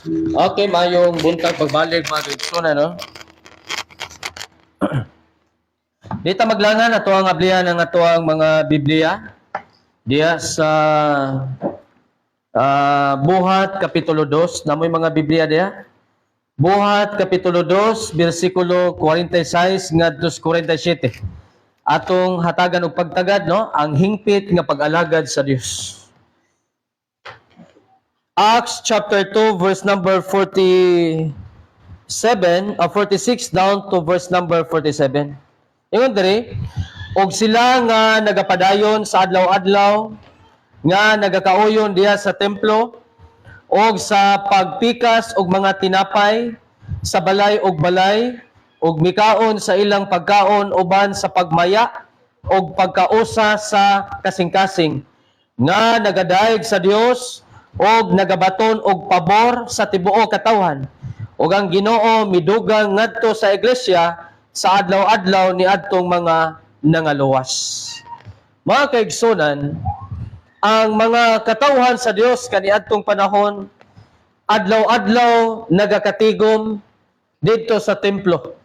Okay, mayong buntag pagbalik mga kaibigan, no? Dito maglangan ato ang ablihan ng ato ang mga Biblia diya sa Buhat Kapitulo 2. Namoy mga Biblia diya. Buhat Kapitulo 2, versikulo 46 ngadto 47. Atong hatagan og pagtagad, no? Ang hingpit nga pag-alagad sa Dios. Acts chapter 2 verse number 46 down to verse number 47. Ingon diri, og sila nga nagapadayon sa adlaw-adlaw nga nagakauyon diha sa templo og sa pagpikas og mga tinapay sa balay og balay og mikaon sa ilang pagkaon uban sa pagmaya og pagkausa sa kasing-kasing nga nagadayeg sa Dios og nagabaton og pabor sa tibuok katawhan. Og ang Ginoo midugang ngadto sa iglesia sa adlaw-adlaw ni adtong mga nangaluwas. Mga kaigsunan, ang mga katawhan sa Dios kaniadtong panahon adlaw-adlaw nagakatigom dito sa templo.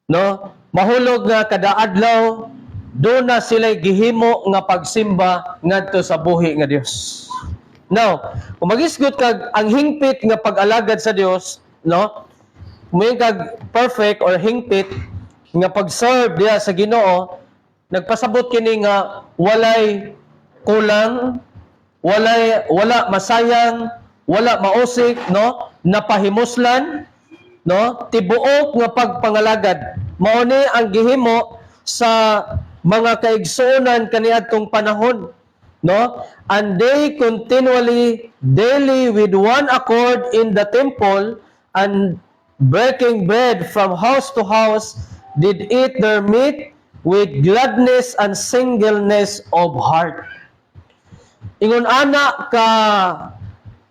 No? Mahulog nga kada adlaw do na sila gihimo nga pagsimba ngadto sa buhi nga Dios. Now, kung mag-isgot kag ang hingpit nga pag-alagad sa Dios, no? May kag perfect or hingpit nga pag-serve diya sa Ginoo, nagpasabot kini nga walay kulang, wala masayang, wala mausik, no? Napahimuslan, no? Tibuok nga pagpangalagad. Mao ni ang gihimo sa mga kaigsuonan kaniadtong panahon, no? And they continually, daily with one accord in the temple and breaking bread from house to house, did eat their meat with gladness and singleness of heart. Ingon ana ka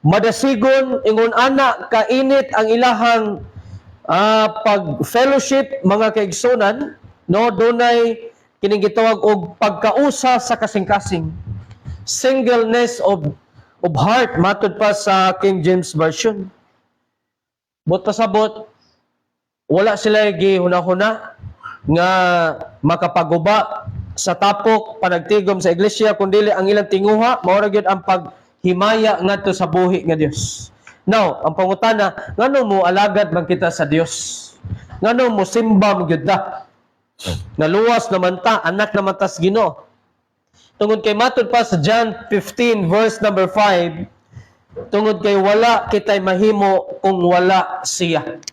madasigon, ingon ana ka init ang ilahang pag-fellowship mga kaigsunan, no? Dunay kining gitawag og pagkausa sa kasing-kasing. Singleness of heart, matod pa sa King James Version. But pasabot, wala sila gihuna-huna nga makapaguba sa tapok panagtigom sa iglesia, kundi ang ilang tinguha mao ra gyud ang paghimaya ngadto sa buhi nga Dios. Now, ang pangutana, ngano mo alagad man kita sa Dios? Ngano mo simba mo gyud ta? Naluwas naman ta, anak naman tas Ginoo. Tungod kay matod pa sa John 15 verse number 5, tungod kay wala kitay mahimo kung wala siya.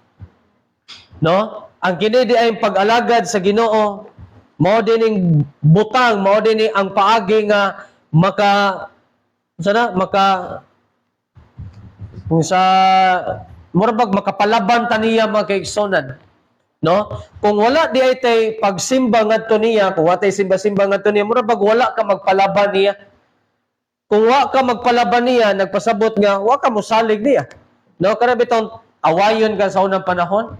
No? Ang kini di ay pag-alagad sa Ginoo, mao dining butang, mao dini ang paagi nga murabag makapalaban taniya mga kaigsunan. No? Kung wala di ay tay pagsimba ngadto niya, kung wala tay simba-simba ngadto niya, murabag wala ka magpalaban niya. Kung wala ka magpalaban niya, nagpasabot nga, wala ka musalig niya. No? Kada bitong awayon ka sa unang panahon,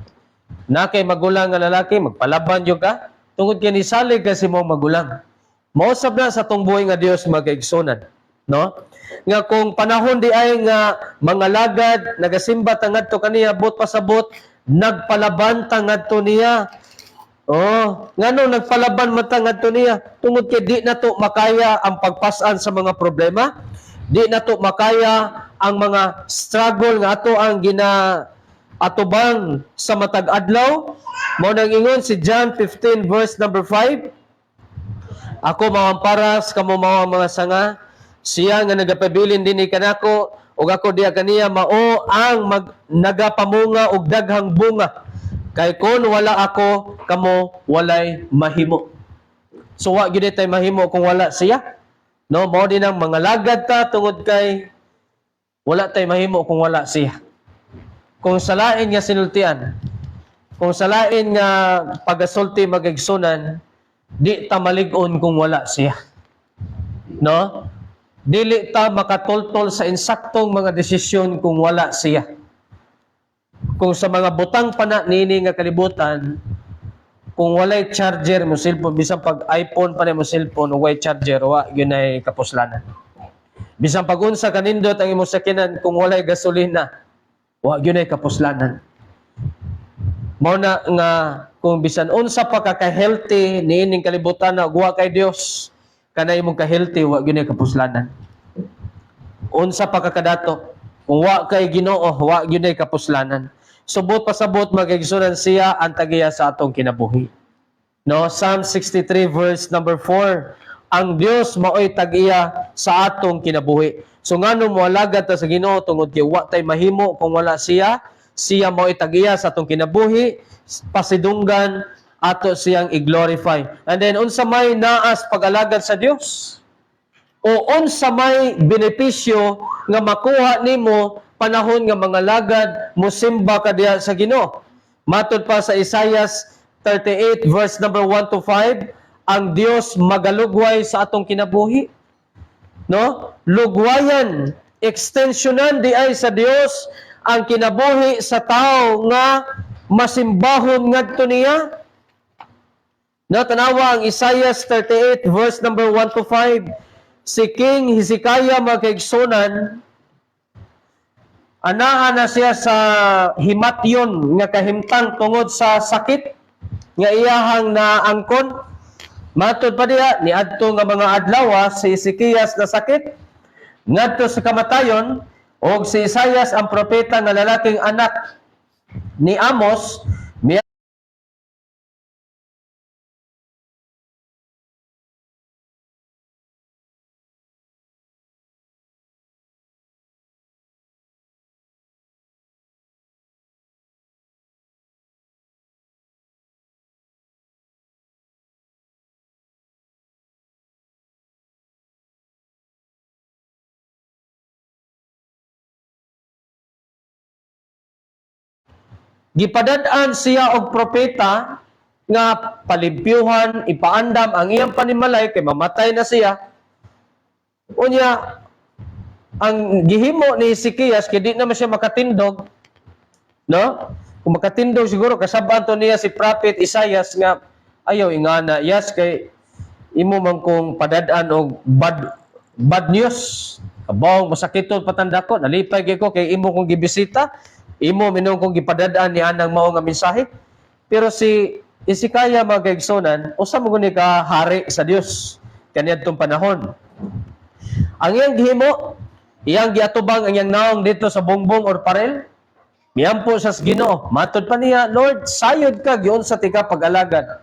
na kay magulang nga lalaki, magpalaban yung ka, tungod kay nisalig kasi mo magulang. Mausap na sa tong buhay nga Dios mga kaigsunan. No? Nga kung panahon di ay nga mga lagad, nagasimba tangadto kaniya, bot pasabot, nagpalaban tangadto niya. Oh, ngano nagpalaban man tangadto niya? Tungod kay di na to makaya ang pagpasan sa mga problema, di na to makaya ang mga struggle nga ato ang atubang sa matag adlaw. Mao nang ingon si John 15 verse number 5. Ako mawamparas kamo mga sanga, siya nga nagapabilin dinhi kanako, ug ako diha kaniya mao ang nagapamunga og daghang bunga. Kay kun wala ako, kamo walay mahimo. So wa gyud tay mahimo kung wala siya. No, mao din ang mga lagad ta tungod kay wala tay mahimo kung wala siya. Kung salain nga sinultian, kung salain nga pagasulti magigsunan, di ta malig-on kung wala siya. No? Dili ta makatultol sa insaktong mga desisyon kung wala siya. Kung sa mga butang pana nini nga kalibutan, kung walay charger mo cellphone, bisan pag iPhone pa mo cellphone o way charger, wa yun ay kapuslanan. Bisan pag unsa kanindot ang imong sakinan kung walay gasolina, Wa gyud ay kapuslanan. Mao na nga kung bisan unsa pa ka healthy niining kalibutan na guwa kay Dios, kanay imong ka-healthy wa gyud ay kapuslanan. Unsa pa ka kadato, kung wa kay Ginoo, wa gyud ay kapuslanan. Subot pasabot magigsunan siya ang tagiya sa atong kinabuhi. No, Psalm 63 verse number 4. Ang Dios maoy tag-iya sa atong kinabuhi. So ngano mo alagad ta sa Ginoo tungod kay wa tay mahimo kung wala siya. Siya maoy tag-iya sa atong kinabuhi, pasidunggan ato siyang i-glorify. And then unsa may naas pag-alagad sa Dios? O unsa may benepisyo nga makuha nimo panahon nga mga lagad mosimba ka diha sa Ginoo? Matod pa sa Isaiah 38 verse number 1 to 5, ang Dios magalugway sa atong kinabuhi. No? Lugwayan, extensionan di ay sa Dios ang kinabuhi sa tao nga masimbahon ngadto niya. No, tanawa ang Isaiah 38 verse number 1 to 5. Si King Hezekiah magkaigsunan, anaa na siya sa himatyon nga kahimtang tungod sa sakit nga iyahang naangkon. Matod pa diha niadto nga mga adlaw si Hezekias na sakit ngadto sa kamatayon, og si Isaias ang propeta nga lalaking anak ni Amos gipadad-an siya og propeta nga palimpyuhan, ipaandam ang iyang panimalay kay mamatay na siya. Unya, ang gihimo ni Hezekias kay di naman siya makatindog, no? Kung makatindog siguro kasaban to niya si prophet Isaias nga ayaw ingana, yes kay imo man kung padad-an og bad news. Kabaw masakiton patanda ko, nalipay kay ko kay imo kong gibisita. Imo minong kong gipadadaan ni anang mao nga mensahe. Pero si Hezekiah magkaigsunan, usa mo guni ka hari sa Dios kaniadtong panahon. Ang iyang gihimo, iyang giatubang ang iyang naong dito sa bongbong or parel, miyampo sa Ginoo. Matod pa niya, Lord, sayod ka giun sa tika pag-alagad.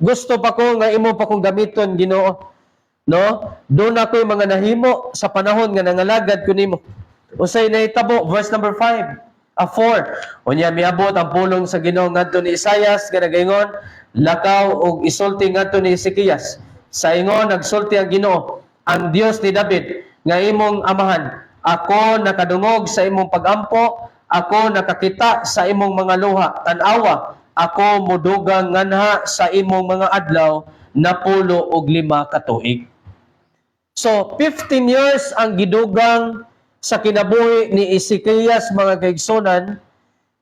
Gusto pa ko nga imo pa kong gamiton, Ginoo. No? Doon ako'y mga nahimo sa panahon nga nangalagad ko nimo. Usay na itabo, verse number 5. 4. Unya miabot ang pulong sa Ginoo ngadto ni Isaias nga nagaingon, lakaw og isulti ngadto ni Hezekias. Sa ingon nagsulti ang Ginoo, ang Dios ni David nga imong amahan. Ako nakadungog sa imong pagampo, ako nakakita sa imong mga luha. Tan-awa, ako mudugang nganha sa imong mga adlaw na 15 ka tuig. So 15 years ang gidugang sa kinabuhi ni Hezekias mga kaigsunan,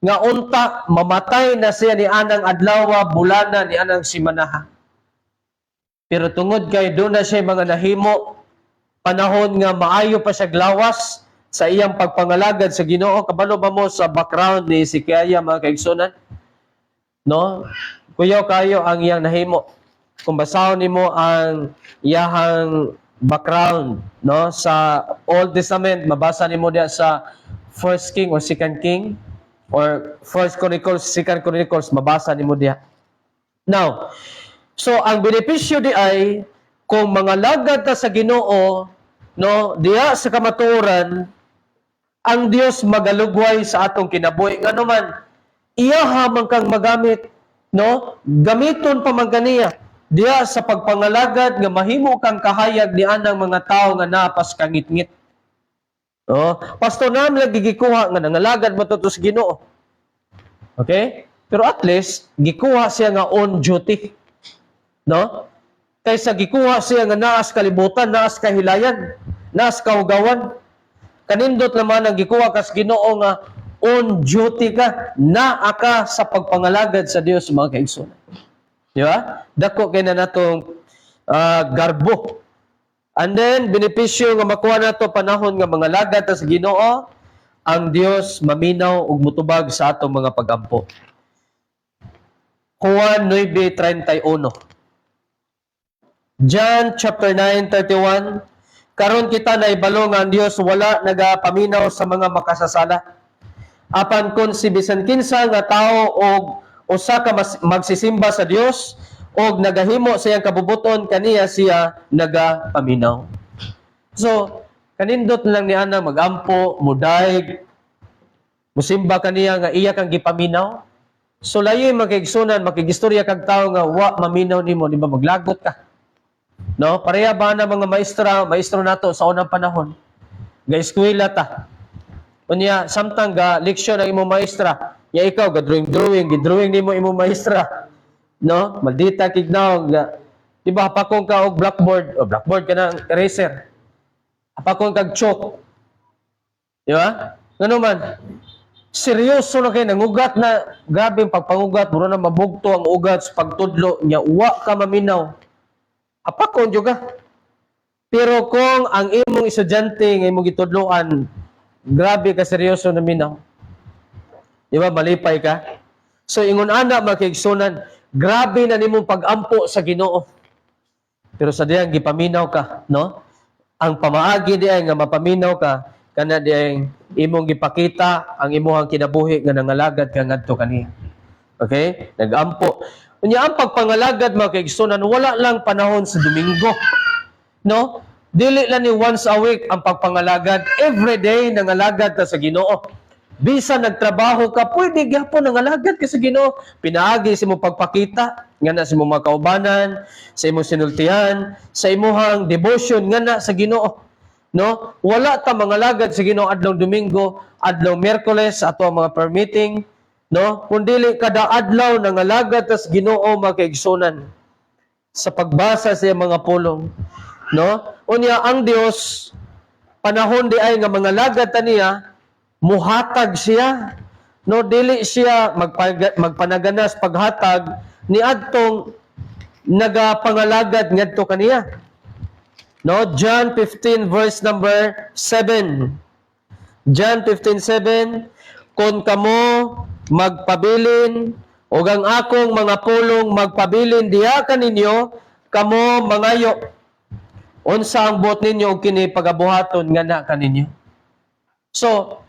nga unta mamatay na siya ni anang adlaw, bulana ni anang simanaha. Pero tungod kay doon na siya mga nahimo, panahon nga maayo pa siya glawas sa iyang pagpangalagad sa Ginoo. Kabalo ba mo sa background ni Hezekiah mga kaigsunan? No? Kuyaw kayo ang iyang nahimo. Kung basahon nimo ang iyahang background, no, sa Old Testament, mabasa nimo diya sa First King or Second King or First Chronicles, Second Chronicles, mabasa nimo diya. Now, so ang benepisyo di ay kung mga lagad ta sa Ginoo, no, diya sa kamatuoran, ang Dios magalugway sa atong kinabuhi. Ngano man, iya hamang kang magamit, no, gamiton pa man kaniya diya sa pagpangalagad nga mahimo kang kahayag ni anang mga tao nga napas kangit-ngit. No? Pastor nam lagi gikuha nga nangalagad mo to sa Ginoo. Okay? Pero at least gikuha siya nga on duty. No? Kaysa gikuha siya nga naas kalibutan, naas kahilayan, naas kaugawan. Kanindot naman ang gikuha kas Ginoo nga on duty ka, naa ka sa pagpangalagad sa Dios mga kaigsunan. Di ba? Dako kay na natong garbo. And then, benepisyo nga makuha nato panahon nga mga lagad sa Ginoo, ang Dios maminaw ug mutubag sa atong mga pagampo. Juan 9:31. John chapter 9:31. Karon kita naibalo nga ang Dios wala nagapaminaw sa mga makasasala. Apan kun si bisan kinsa nga tawo og usa ka magsisimba sa Dios og nagahimo sa iyang kabubuton, kaniya siya nagapaminaw. So, kanindot lang ni ana magampo, mudayeg, musimba kaniya nga iya kang gipaminaw. So layoy makigsunan, makigistorya kag tawo nga wa maminaw nimo, di ba maglagot ka? No, pareha ba na mga maestro nato sa unang panahon? Ga-eskwela ta. Unya samtang ga leksyon ang imong maestra, ya ikaw ga drawing nimo imong maestra. No, maldita kignaw ga, di ba hapakon ka og blackboard ka ng eraser. Hapakon kag chalk. Di ba? Ngano man? Seryoso na kayo, nangugat na, grabe yung pagpangugat, mura na mabugto ang ugat sa pagtudlo niya, uwa ka maminaw. Hapakon juga. Pero kung ang imong estudyante nga imong gitudloan, grabe ka seryoso na minaw. Di ba, malipay ka? So, ingon ana makigsunan, grabe na nimong pag-ampo sa Ginoo. Pero sa diyang gipaminaw ka, no? Ang pamaagi diay nga mapaminaw ka, kana diay imong gipakita ang imong kinabuhi nga nangalagad ka ngadto kaniya. Okay? Nag-ampo. Unya ang pagpangalagad mga kaigsunan, wala lang panahon sa Domingo. No? Dili lang ni once a week ang pagpangalagad. Every day nangalagad ta sa Ginoo. Bisa nagtrabaho ka, pwede gyapon nangalagad ka sa Ginoo. Pinaagi sa imong pagpakita nga na sa imong mga kaubanan, sa imong sinultihan, sa imong devotion nga na sa Ginoo. No? Wala ta mangalagad sa Ginoo adlaw Domingo, adlaw Miyerkules ato ang mga prayer meeting, no? Kundili kada adlaw nangalagad ta sa Ginoo makaigsunan sa pagbasa sa mga pulong, no? Unya ang Dios panahon di ay nga mangalagad ta niya, muhatag siya, no? Dili siya magpanaganas paghatag ni adtong nagapangalagad ngadto kaniya. No, John 15 verse number 7. John 15:7, kon kamo magpabilin ug ang akong mga pulong magpabilin diha kaninyo, kamo mangayo. Unsa ang buot ninyo og kini pagabuhaton nga na kaninyo? So,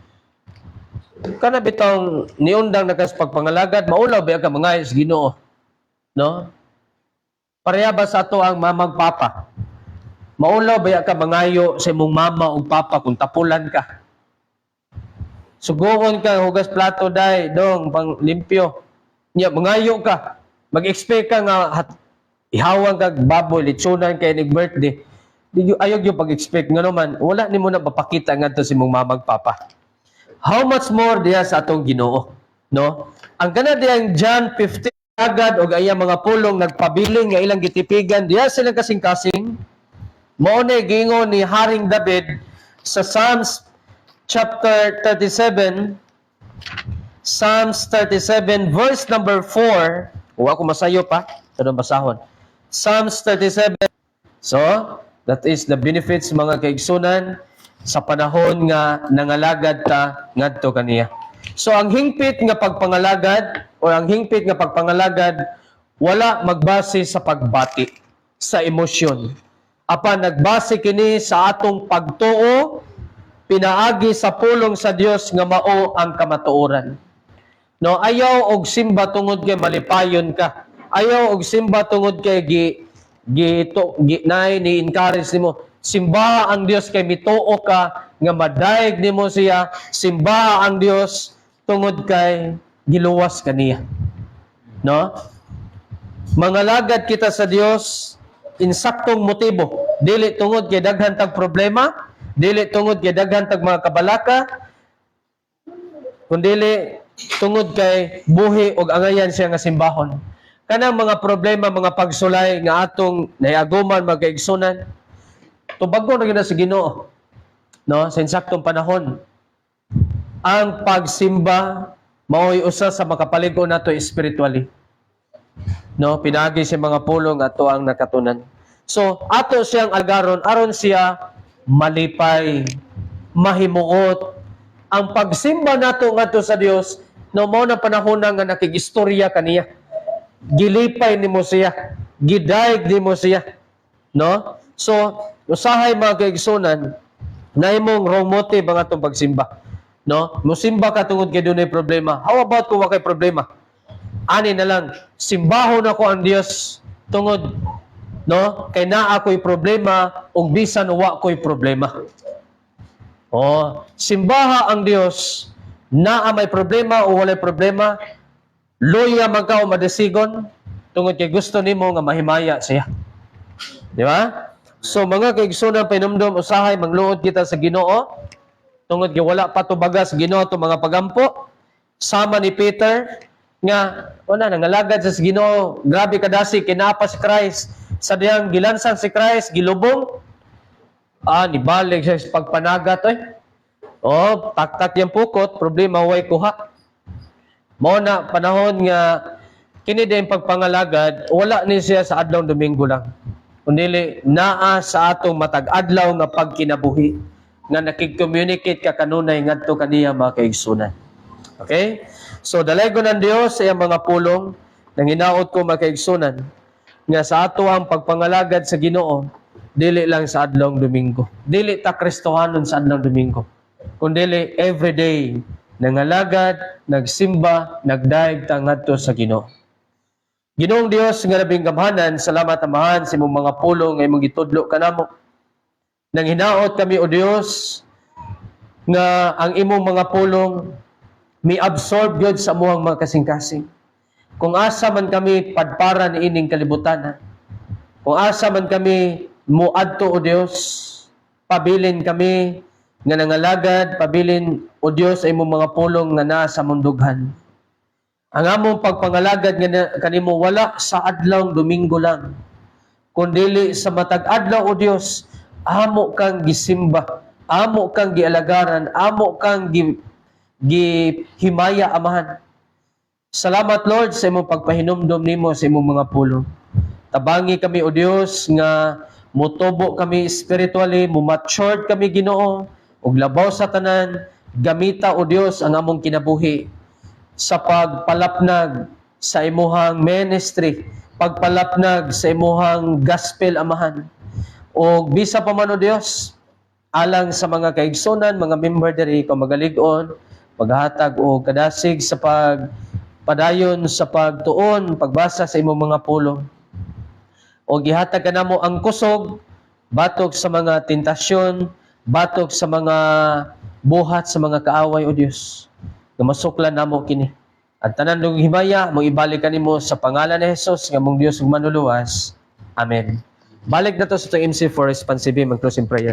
kana bitong niundang nakas pagpangalagad, maulaw ba ka mangayo sa Ginoo? No? Pareha ba sa ato ang mamagpapa? Maulaw ba ka mangayo sa imong mama o papa kung tapulan ka? Suguon ka, hugas plato day, dong, pang limpyo. Nya, mangayo ka. Mag-expect ka nga ihawang kag baboy, litsunan kay birthday. Ayog yung pag-expect nga naman, wala ni mo na mapakita nga to si mong mamag papa. How much more diya sa atong Ginoo, no? Ang kana diyang John 15 agad og ayang mga pulong nagpabiling nga ilang gitipigan diya silang kasing-kasing. Mao ni gingon ni Haring David sa Psalms chapter 37, Psalms 37 verse number 4. Wa ko masayo pa, tanong basahon. Psalms 37. So, that is the benefits mga kaigsunan sa panahon nga nangalagad ta ngadto kaniya. So ang hingpit nga pagpangalagad o ang hingpit nga pagpangalagad wala magbase sa pagbati, sa emosyon. Apan nagbase kini sa atong pagtuo, pinaagi sa pulong sa Dios nga mao ang kamatuoran. No, ayaw og simba tungod kay malipayon ka. Ayaw og simba tungod kay ni encourage nimo. Simba ang Dios kay mituo ka nga madayeg nimo siya. Simba ang Dios tungod kay giluwas kaniya. No? Mangalagad kita sa Dios insaktong motibo, dili tungod kay daghan tag problema, dili tungod kay daghan tag mga kabalaka, kundi tungod kay buhi og angayan siya nga simbahon. Kanang mga problema, mga pagsulay nga atong nayaguman magkaigsunan, tubagon ra gyud sa Ginoo, no, sa insaktong panahon. Ang pagsimba mao'y usa sa makapaligo nato spiritually. No, pinagi siya mga pulong ato ang nakatunan. So, ato siyang agaron aron siya malipay, mahimuot, ang pagsimba nato ngadto sa Dios no mao na panahon nga nakigistorya kaniya. Gilipay nimo siya, gidaig nimo siya, no? So, usahay mga kaigsunan na imong wrong motive ang atong pagsimba, no? Musimba ka tungod kay dunay problema. How about kung wa kay problema? Ani na lang, simbahon ako ang Dios tungod, no? Kay naa ako'y problema ug bisan wa ko'y problema. Oh, simbaha ang Dios naa may problema o walay problema, luya man ka o madesigon tungod kay gusto nimo nga mahimaya siya. Di ba? So mga kaigsunan pinumdum usahay mangluod kita sa Ginoo tungod kay wala pa to bagas Ginoo to mga pagampo. Sama ni Peter nga wala nangalagad sa Ginoo, grabe kadasi kinapa si Christ. Sa diyang gilansan si Christ, gilubong, nibalik siya sa pagpanagat taktak yung pukot, problema way kuha. Mao na panahon nga kini din pagpangalagad, wala ni siya sa adlaw Domingo lang. Kundi naa sa atong matag adlaw nga pagkinabuhi nga nakig-communicate ka kanunay ngadto kaniya mga kaigsunan. Okay? So dalaygo ng Dios sa iyang mga pulong nang hinaot ko mga kaigsunan nga sa ato ang pagpangalagad sa Ginoo dili lang sa adlaw Domingo. Dili ta Kristohanon sa adlaw Domingo. Kundi everyday nangalagad, nagsimba, nagdaig ta ngadto sa Ginoo. Ginoong Dios nga labing gamhanan, salamat amahan sa imong mga pulong nga imong gitudlo kanamo. Nang hinaot kami o Dios nga ang imong mga pulong mi-absorb gyud sa amuhang mga kasing-kasing. Kung asa man kami padpara ni ining kalibutan, kung asa man kami muadto o Dios, pabilin kami nga nangalagad, pabilin o Dios ay imong mga pulong nga naa sa mundughan. Ang among pagpangalagad nga kanimo wala sa adlaw Domingo lang, kundi sa matag adlaw o Dios, amo kang gisimba, amo kang gialagaran, amo kang gihimaya amahan. Salamat Lord sa imong pagpahinumdom nimo sa imong mga pulong. Tabangi kami o Dios nga mutubo kami spiritually, mumatured kami Ginoo, ug labaw sa tanan, gamita o Dios ang among kinabuhi sa pagpalapnag sa imuhang ministry, pagpalapnag sa imuhang gospel amahan. O bisa pa man o Dios, alang sa mga kaigsunan, mga member diri ko magalig-on, paghatag o kadasig sa pagpadayon sa pagtuon, pagbasa sa imong mga pulong. O gihatag kanamo ang kusog, batok sa mga tentasyon, batok sa mga buhat sa mga kaaway o Dios. Nga masuklan namo kini. At tanan ng himaya, mong ibalik kanimo sa pangalan ni Jesus, nga mong Dios ug manuluwas. Amen. Balik na to sa MC for responsive mag-closing prayer.